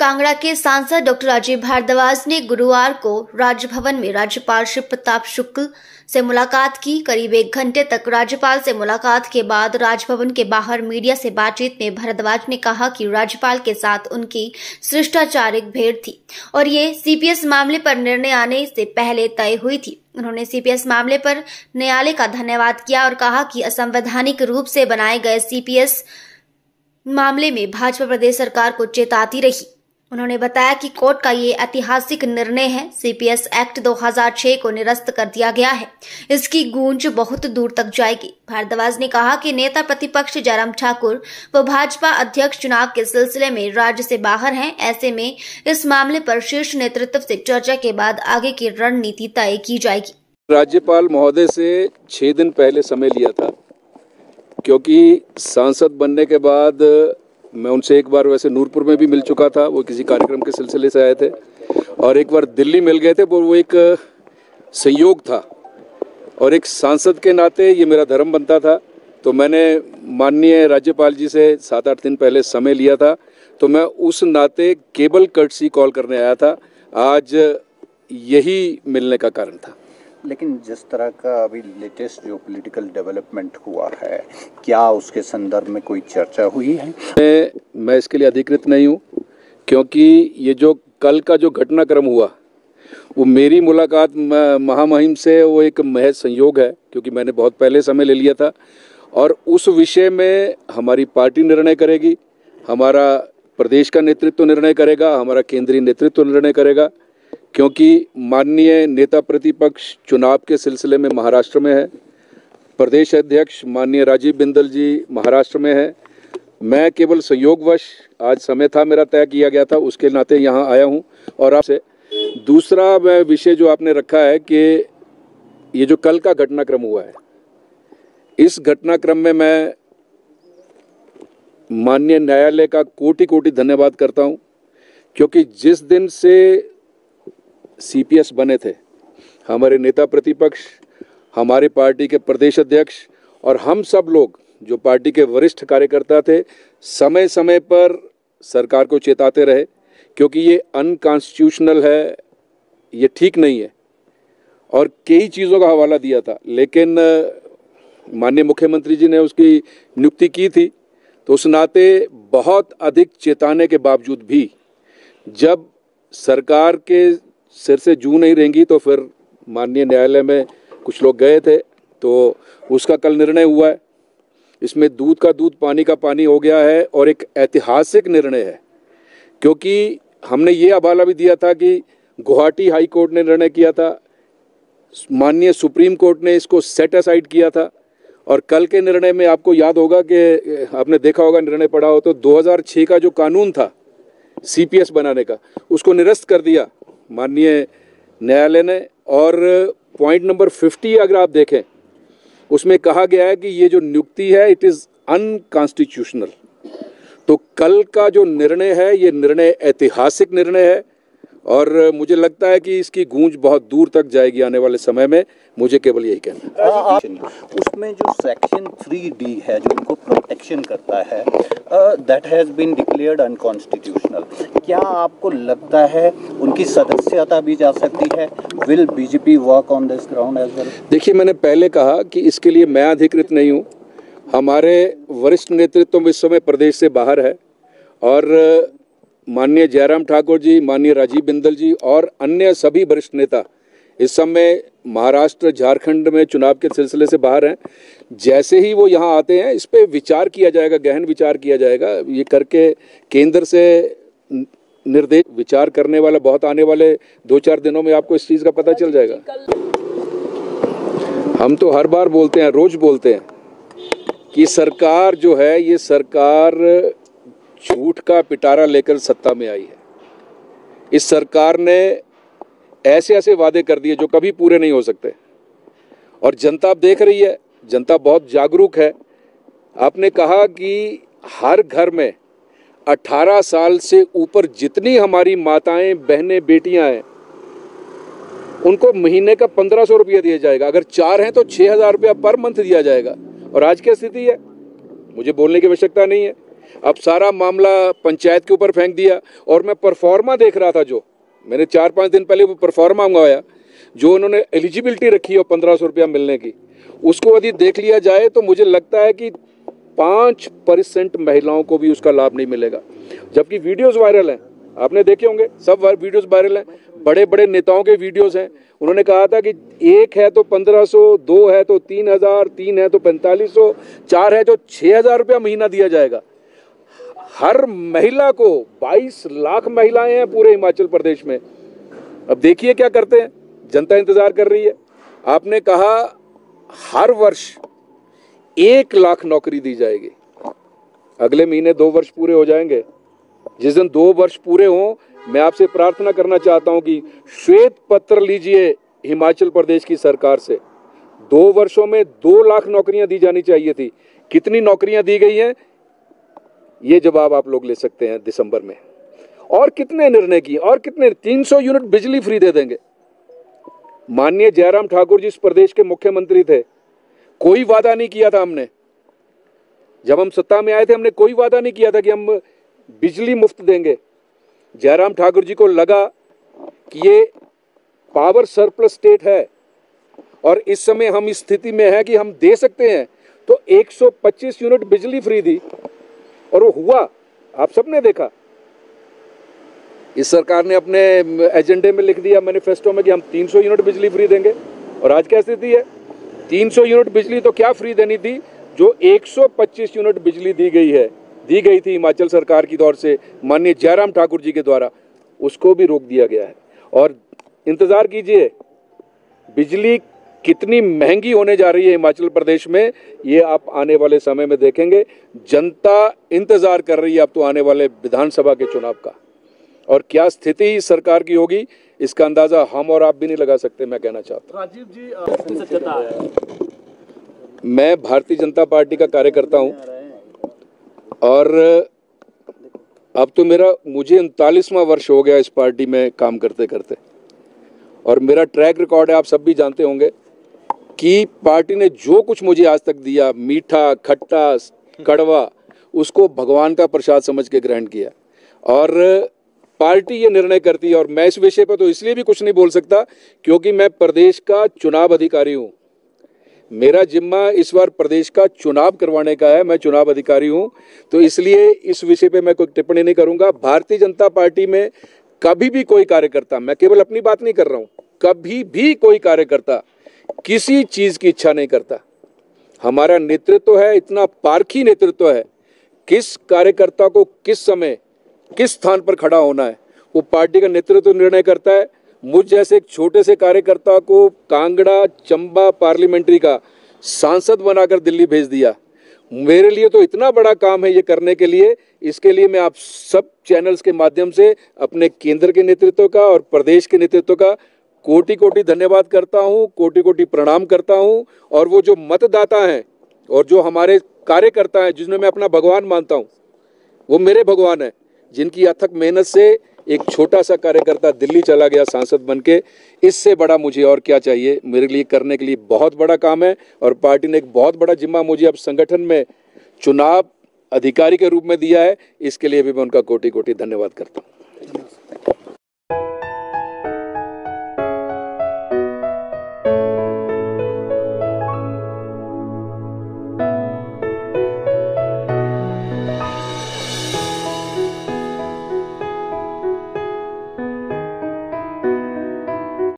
कांगड़ा के सांसद डॉक्टर अजय भारद्वाज ने गुरुवार को राजभवन में राज्यपाल श्री प्रताप शुक्ल से मुलाकात की। करीब 1 घंटे तक राज्यपाल से मुलाकात के बाद राजभवन के बाहर मीडिया से बातचीत में भारद्वाज ने कहा कि राज्यपाल के साथ उनकी शिष्टाचारिक भेंट थी और ये सीपीएस मामले पर निर्णय आने से पहले तय हुई थी। उन्होंने सीपीएस मामले पर न्यायालय का धन्यवाद किया और कहा कि असंवैधानिक रूप से बनाए गए सीपीएस मामले में भाजपा प्रदेश सरकार को चेताती रही। उन्होंने बताया कि कोर्ट का ये ऐतिहासिक निर्णय है। सीपीएस एक्ट 2006 को निरस्त कर दिया गया है। इसकी गूंज बहुत दूर तक जाएगी। भारद्वाज ने कहा कि नेता प्रतिपक्ष जयराम ठाकुर व भाजपा अध्यक्ष चुनाव के सिलसिले में राज्य से बाहर हैं। ऐसे में इस मामले पर शीर्ष नेतृत्व से चर्चा के बाद आगे की रणनीति तय की जाएगी। राज्यपाल महोदय से 6 दिन पहले समय लिया था, क्योंकि सांसद बनने के बाद मैं उनसे एक बार वैसे नूरपुर में भी मिल चुका था, वो किसी कार्यक्रम के सिलसिले से आए थे, और एक बार दिल्ली मिल गए थे। वो एक संयोग था और एक सांसद के नाते ये मेरा धर्म बनता था। तो मैंने माननीय राज्यपाल जी से 7-8 दिन पहले समय लिया था, तो मैं उस नाते केबल कर्टसी कॉल करने आया था। आज यही मिलने का कारण था। लेकिन जिस तरह का अभी लेटेस्ट जो पॉलिटिकल डेवलपमेंट हुआ है, क्या उसके संदर्भ में कोई चर्चा हुई है? मैं इसके लिए अधिकृत नहीं हूँ, क्योंकि ये जो कल का जो घटनाक्रम हुआ वो मेरी मुलाकात महामहिम से वो एक महज संयोग है, क्योंकि मैंने बहुत पहले समय ले लिया था और उस विषय में हमारी पार्टी निर्णय करेगी, हमारा प्रदेश का नेतृत्व निर्णय करेगा, हमारा केंद्रीय नेतृत्व निर्णय करेगा। क्योंकि माननीय नेता प्रतिपक्ष चुनाव के सिलसिले में महाराष्ट्र में है, प्रदेश अध्यक्ष माननीय राजीव बिंदल जी महाराष्ट्र में है। मैं केवल संयोगवश आज समय था मेरा तय किया गया था, उसके नाते यहाँ आया हूँ। और आपसे दूसरा विषय जो आपने रखा है कि ये जो कल का घटनाक्रम हुआ है, इस घटनाक्रम में मैं माननीय न्यायालय का कोटि धन्यवाद करता हूँ, क्योंकि जिस दिन से सीपीएस बने थे हमारे नेता प्रतिपक्ष, हमारे पार्टी के प्रदेश अध्यक्ष और हम सब लोग जो पार्टी के वरिष्ठ कार्यकर्ता थे, समय समय पर सरकार को चेताते रहे, क्योंकि ये अनकॉन्स्टिट्यूशनल है, ये ठीक नहीं है, और कई चीज़ों का हवाला दिया था। लेकिन माननीय मुख्यमंत्री जी ने उसकी नियुक्ति की थी, तो उस नाते बहुत अधिक चेताने के बावजूद भी जब सरकार के सिर से जू नहीं रहेंगी, तो फिर माननीय न्यायालय में कुछ लोग गए थे, तो उसका कल निर्णय हुआ है। इसमें दूध का दूध पानी का पानी हो गया है और एक ऐतिहासिक निर्णय है, क्योंकि हमने ये हवाला भी दिया था कि गुवाहाटी हाई कोर्ट ने निर्णय किया था, माननीय सुप्रीम कोर्ट ने इसको सेट असाइड किया था, और कल के निर्णय में आपको याद होगा कि आपने देखा होगा, निर्णय पढ़ा हो तो 2006 का जो कानून था सीपीएस बनाने का, उसको निरस्त कर दिया माननीय न्यायालय ने। और पॉइंट नंबर 50 अगर आप देखें, उसमें कहा गया है कि ये जो नियुक्ति है इट इज़ अनकॉन्स्टिट्यूशनल। तो कल का जो निर्णय है ये निर्णय ऐतिहासिक निर्णय है, और मुझे लगता है कि इसकी गूंज बहुत दूर तक जाएगी आने वाले समय में। मुझे केवल यही कहना है। उसमें जो सेक्शन 3D है जो उनको प्रोटेक्शन करता है, that has been declared unconstitutional. क्या आपको लगता है उनकी सदस्यता भी जा सकती है? Will BJP work on this ground as well? देखिए, मैंने पहले कहा कि इसके लिए मैं अधिकृत नहीं हूँ। हमारे वरिष्ठ नेतृत्व इस समय प्रदेश से बाहर है, और माननीय जयराम ठाकुर जी, माननीय राजीव बिंदल जी और अन्य सभी वरिष्ठ नेता इस समय महाराष्ट्र, झारखंड में चुनाव के सिलसिले से बाहर हैं। जैसे ही वो यहाँ आते हैं, इस पे विचार किया जाएगा, गहन विचार किया जाएगा। ये करके केंद्र से निर्देश विचार करने वाला बहुत आने वाले 2-4 दिनों में आपको इस चीज़ का पता चल जाएगा। हम तो हर बार बोलते हैं, रोज बोलते हैं कि सरकार जो है, ये सरकार झूठ का पिटारा लेकर सत्ता में आई है। इस सरकार ने ऐसे ऐसे वादे कर दिए जो कभी पूरे नहीं हो सकते, और जनता अब देख रही है, जनता बहुत जागरूक है। आपने कहा कि हर घर में 18 साल से ऊपर जितनी हमारी माताएं, बहनें, बेटियां हैं, उनको महीने का 1500 रुपया दिया जाएगा। अगर 4 हैं तो 6000 रुपया पर मंथ दिया जाएगा। और आज क्या स्थिति है, मुझे बोलने की आवश्यकता नहीं है। अब सारा मामला पंचायत के ऊपर फेंक दिया। और मैं परफॉर्मा देख रहा था, जो मैंने 4-5 दिन पहले वो परफॉर्मा मंगवाया, जो उन्होंने एलिजिबिलिटी रखी है 1500 रुपया मिलने की, उसको यदि देख लिया जाए तो मुझे लगता है कि 5% महिलाओं को भी उसका लाभ नहीं मिलेगा। जबकि वीडियोस वायरल हैं, आपने देखे होंगे, सब वीडियोस वायरल हैं, बड़े बड़े नेताओं के वीडियोस हैं। उन्होंने कहा था कि 1 है तो 1500, 2 है तो 3000, 3 है तो 4500, 4 है तो 6000 रुपया महीना दिया जाएगा हर महिला को। 22 लाख महिलाएं हैं पूरे हिमाचल प्रदेश में। अब देखिए क्या करते हैं, जनता इंतजार कर रही है। आपने कहा हर वर्ष 1 लाख नौकरी दी जाएगी। अगले महीने 2 वर्ष पूरे हो जाएंगे। जिस दिन 2 वर्ष पूरे हों, मैं आपसे प्रार्थना करना चाहता हूं कि श्वेत पत्र लीजिए हिमाचल प्रदेश की सरकार से। 2 वर्षों में 2 लाख नौकरियां दी जानी चाहिए थी। कितनी नौकरियां दी गई हैं, ये जवाब आप लोग ले सकते हैं दिसंबर में। और कितने निर्णय किए, और कितने 300 यूनिट बिजली फ्री दे देंगे। माननीय जयराम ठाकुर जी इस प्रदेश के मुख्यमंत्री थे, कोई वादा नहीं किया था हमने। जब हम सत्ता में आए थे, हमने कोई वादा नहीं किया था कि हम बिजली मुफ्त देंगे। जयराम ठाकुर जी को लगा कि ये पावर सरप्लस स्टेट है और इस समय हम इस स्थिति में है कि हम दे सकते हैं, तो 125 यूनिट बिजली फ्री दी और वो हुआ। आप सबने देखा। इस सरकार ने अपने एजेंडे में लिख दिया, मैनिफेस्टो में, कि हम 300 यूनिट बिजली फ्री देंगे। और आज क्या स्थिति है? 300 यूनिट बिजली तो क्या फ्री देनी थी, जो 125 यूनिट बिजली दी गई थी हिमाचल सरकार की दौर से माननीय जयराम ठाकुर जी के द्वारा, उसको भी रोक दिया गया है। और इंतजार कीजिए, बिजली कितनी महंगी होने जा रही है हिमाचल प्रदेश में, ये आप आने वाले समय में देखेंगे। जनता इंतजार कर रही है अब तो आने वाले विधानसभा के चुनाव का। और क्या स्थिति इस सरकार की होगी, इसका अंदाजा हम और आप भी नहीं लगा सकते। मैं कहना चाहता हूँ, राजीव जी, मैं भारतीय जनता पार्टी का कार्यकर्ता हूँ और अब तो मुझे 39वां वर्ष हो गया इस पार्टी में काम करते करते। और मेरा ट्रैक रिकॉर्ड है, आप सब भी जानते होंगे कि पार्टी ने जो कुछ मुझे आज तक दिया, मीठा, खट्टा, कड़वा, उसको भगवान का प्रसाद समझ के ग्रहण किया। और पार्टी ये निर्णय करती है। और मैं इस विषय पर तो इसलिए भी कुछ नहीं बोल सकता क्योंकि मैं प्रदेश का चुनाव अधिकारी हूँ। मेरा जिम्मा इस बार प्रदेश का चुनाव करवाने का है, मैं चुनाव अधिकारी हूँ, तो इसलिए इस विषय पे मैं कोई टिप्पणी नहीं करूंगा। भारतीय जनता पार्टी में कभी भी कोई कार्यकर्ता, मैं केवल अपनी बात नहीं कर रहा हूँ, कभी भी कोई कार्यकर्ता किसी चीज की इच्छा नहीं करता। हमारा नेतृत्व है, इतना पारखी नेतृत्व है, किस कार्यकर्ता को किस समय किस स्थान पर खड़ा होना है वो पार्टी का नेतृत्व निर्णय करता है। मुझ जैसे एक छोटे से कार्यकर्ता को कांगड़ा चंबा पार्लियामेंट्री का सांसद बनाकर दिल्ली भेज दिया। मेरे लिए तो इतना बड़ा काम है ये करने के लिए। इसके लिए मैं आप सब चैनल्स के माध्यम से अपने केंद्र के नेतृत्व का और प्रदेश के नेतृत्व का कोटि कोटि धन्यवाद करता हूँ, कोटि कोटि प्रणाम करता हूँ। और वो जो मतदाता हैं और जो हमारे कार्यकर्ता हैं जिन्हें मैं अपना भगवान मानता हूँ, वो मेरे भगवान हैं, जिनकी अथक मेहनत से एक छोटा सा कार्यकर्ता दिल्ली चला गया सांसद बनके। इससे बड़ा मुझे और क्या चाहिए। मेरे लिए करने के लिए बहुत बड़ा काम है और पार्टी ने एक बहुत बड़ा जिम्मा मुझे अब संगठन में चुनाव अधिकारी के रूप में दिया है। इसके लिए भी मैं उनका कोटि कोटि धन्यवाद करता हूँ।